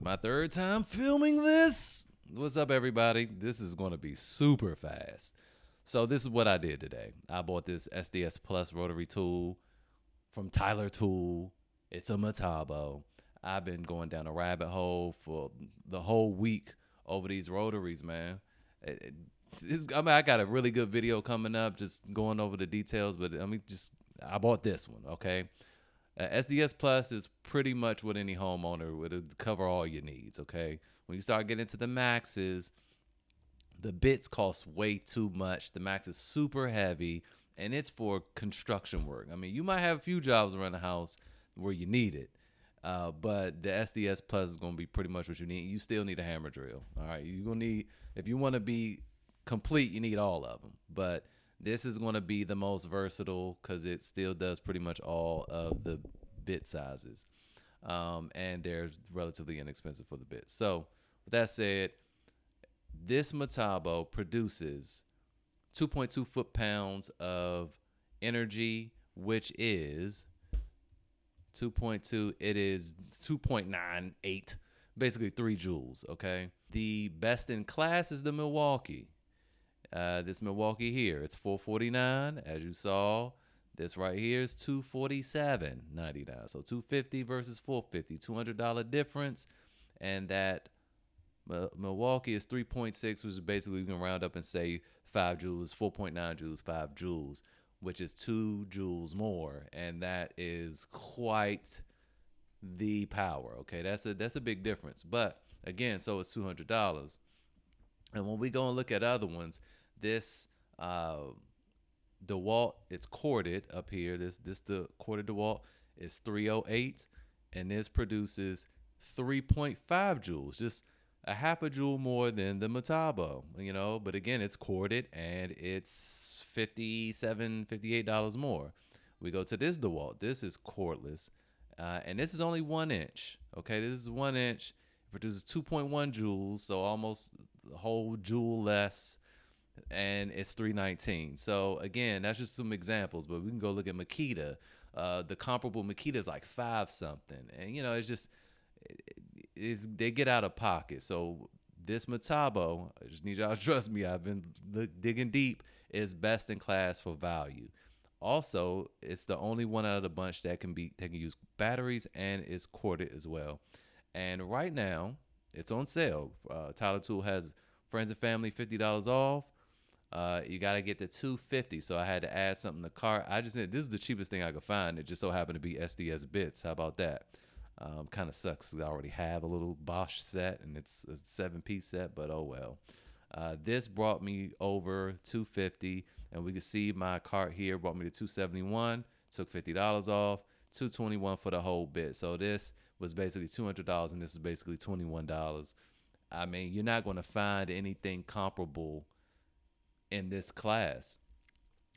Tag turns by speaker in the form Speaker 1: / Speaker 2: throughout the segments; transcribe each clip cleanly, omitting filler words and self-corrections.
Speaker 1: My third time filming this. What's up, everybody? This is going to be super fast. So this is what I did today. I bought this SDS Plus rotary tool from Tyler Tool. It's a Metabo. I've been going down a rabbit hole for the whole week over these rotaries, man. I got a really good video coming up, just going over the details. But I bought this one, okay? SDS Plus is pretty much what any homeowner would cover all your needs, okay? When you start getting into the maxes, the bits cost way too much. The max is super heavy, and it's for construction work. I mean, you might have a few jobs around the house where you need it, but the SDS Plus is going to be pretty much what you need. You still need a hammer drill, all right? You're going to need, if you want to be complete, you need all of them, but this is going to be the most versatile because it still does pretty much all of the bit sizes. And they're relatively inexpensive for the bits. So, with that said, this Metabo produces 2.2 foot-pounds of energy, which is 2.2. It is 2.98, basically 3 joules, okay? The best in class is the Milwaukee. This Milwaukee here, it's $449, as you saw. This right here is $247.99. So $250 versus $450, $200 difference. And that Milwaukee is 3.6, which is basically, you can round up and say 5 joules, 4.9 joules, 5 joules, which is 2 joules more. And that is quite the power, okay? That's a big difference. But again, so it's $200. And when we go and look at other ones, this DeWalt, it's corded up here. The corded DeWalt is 308, and this produces 3.5 joules, just a half a joule more than the Metabo, But again, it's corded, and it's $58 more. We go to this DeWalt. This is cordless, and this is only 1 inch. Okay, this is 1 inch. It produces 2.1 joules, so almost a whole joule less, and it's $319. So again, that's just some examples, but we can go look at Makita. The comparable Makita is like 5 something, and they get out of pocket. So this Metabo, I just need y'all to trust me, I've been digging deep, is best in class for value. Also, it's the only one out of the bunch that can use batteries, and is corded as well. And right now, it's on sale. Tyler Tool has friends and family $50 off. You got to get the $250. So I had to add something to the cart. This is the cheapest thing I could find. It just so happened to be SDS bits. How about that? Kind of sucks because I already have a little Bosch set, and it's a 7-piece set, but oh well. This brought me over $250, and we can see my cart here brought me to $271. Took $50 off, $221 for the whole bit. So this was basically $200, and this is basically $21. I mean, you're not going to find anything comparable in this class.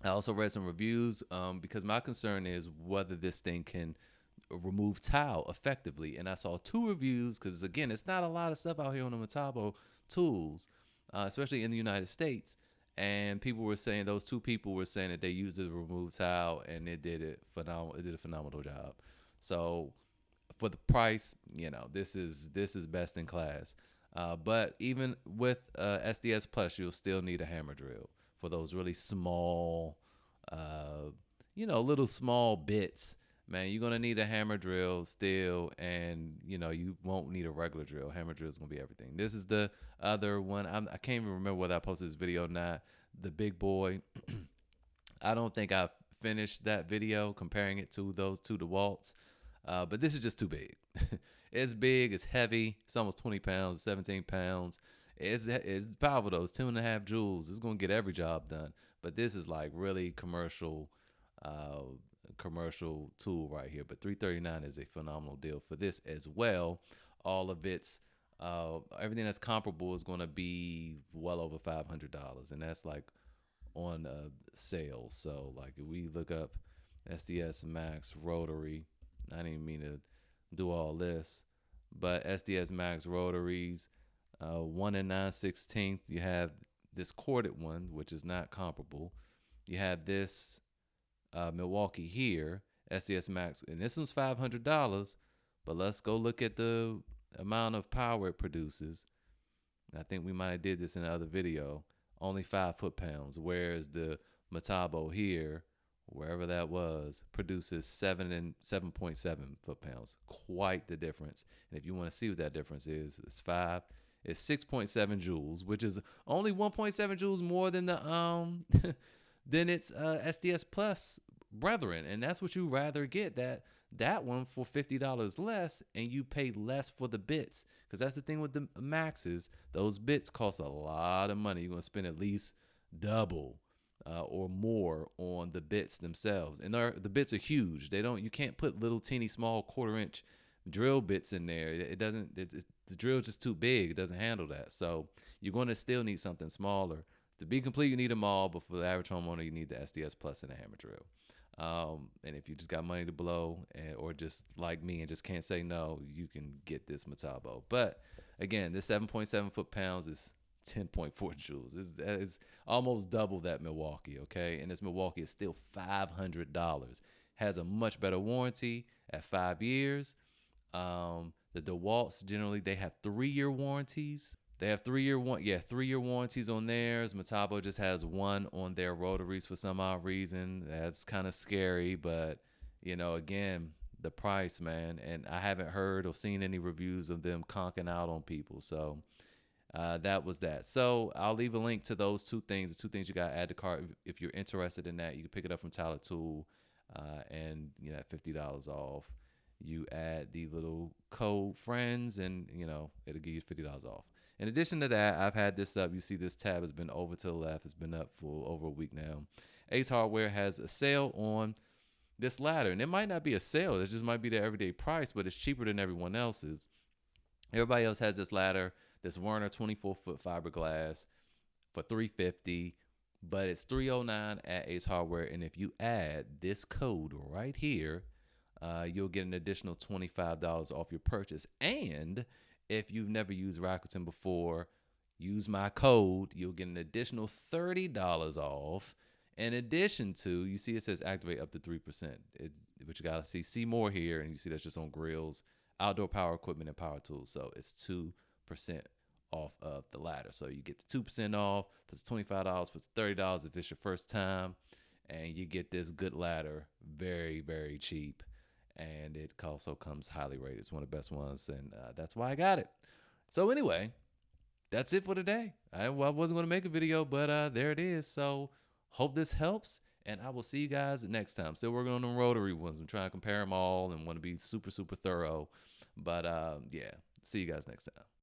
Speaker 1: I also read some reviews because my concern is whether this thing can remove tile effectively. And I saw 2 reviews because, again, it's not a lot of stuff out here on the Metabo tools, especially in the United States. And those 2 people were saying that they used it to remove tile, and it did it phenomenal. It did a phenomenal job. So for the price, this is best in class. But even with SDS Plus, you'll still need a hammer drill for those really small, little small bits. Man, you're going to need a hammer drill still, and, you won't need a regular drill. Hammer drill is going to be everything. This is the other one. I can't even remember whether I posted this video or not. The big boy. I don't think I finished that video comparing it to those 2 DeWalts, but this is just too big. It's big, it's heavy, it's almost 20 pounds, 17 pounds. It's powerful though. It's 2.5 joules. It's gonna get every job done. But this is like really commercial tool right here. But $339 is a phenomenal deal for this as well. All of its everything that's comparable is gonna be well over $500, and that's like on sale. So like if we look up SDS Max Rotary, I didn't even mean to do all this, but SDS Max Rotaries, 1 9/16. You have this corded one, which is not comparable. You have this Milwaukee here, SDS Max, and this one's $500. But let's go look at the amount of power it produces, I think we might have did this in another video, only 5 foot-pounds, whereas the Metabo here, wherever that was, produces 7.7 foot-pounds. Quite the difference. And if you want to see what that difference is, it's 6.7 joules, which is only 1.7 joules more than the than its SDS Plus brethren, and that's what you rather get, that one for $50 less, and you pay less for the bits, because that's the thing with the Maxes. Those bits cost a lot of money. You're gonna spend at least double or more on the bits themselves, and the bits are huge. You can't put little teeny small 1/4-inch drill bits in there. It doesn't. The drill's just too big. It doesn't handle that. So you're going to still need something smaller. To be complete, you need them all, but for the average homeowner, you need the SDS Plus and a hammer drill. And if you just got money to blow, or just like me and just can't say no, you can get this Metabo. But again, this 7.7 foot-pounds is 10.4 joules. It's almost double that Milwaukee, okay? And this Milwaukee is still $500. Has a much better warranty at 5 years. The DeWalt's generally, they have 3-year warranties. They have 3-year warranties on theirs. Metabo just has 1 on their Rotaries for some odd reason. That's kind of scary, but again, the price, man. And I haven't heard or seen any reviews of them conking out on people. So that was that. So I'll leave a link to those 2 things. The 2 things you got to add to cart. If you're interested in that, you can pick it up from Tyler Tool, and at $50 off. You add the little code friends, and it'll give you $50 off. In addition to that, I've had this up. You see this tab has been over to the left. It's been up for over a week now. Ace Hardware has a sale on this ladder, and it might not be a sale. It just might be their everyday price, but it's cheaper than everyone else's. Everybody else has this ladder, this Werner 24-foot fiberglass for $350, but it's $309 at Ace Hardware. And if you add this code right here, you'll get an additional $25 off your purchase. And if you've never used Rakuten before, use my code. You'll get an additional $30 off. In addition to, you see it says activate up to 3%. But you got to see more here, and you see that's just on grills, outdoor power equipment, and power tools. So it's 2% off of the ladder. So you get the 2% off, plus $25, plus $30 if it's your first time, and you get this good ladder very, very cheap. And it also comes highly rated. It's one of the best ones, and that's why I got it. So anyway, that's it for today. I wasn't going to make a video, but there it is. So hope this helps, and I will see you guys next time. Still working on them Rotary ones. I'm trying to compare them all and want to be super, super thorough. But yeah, see you guys next time.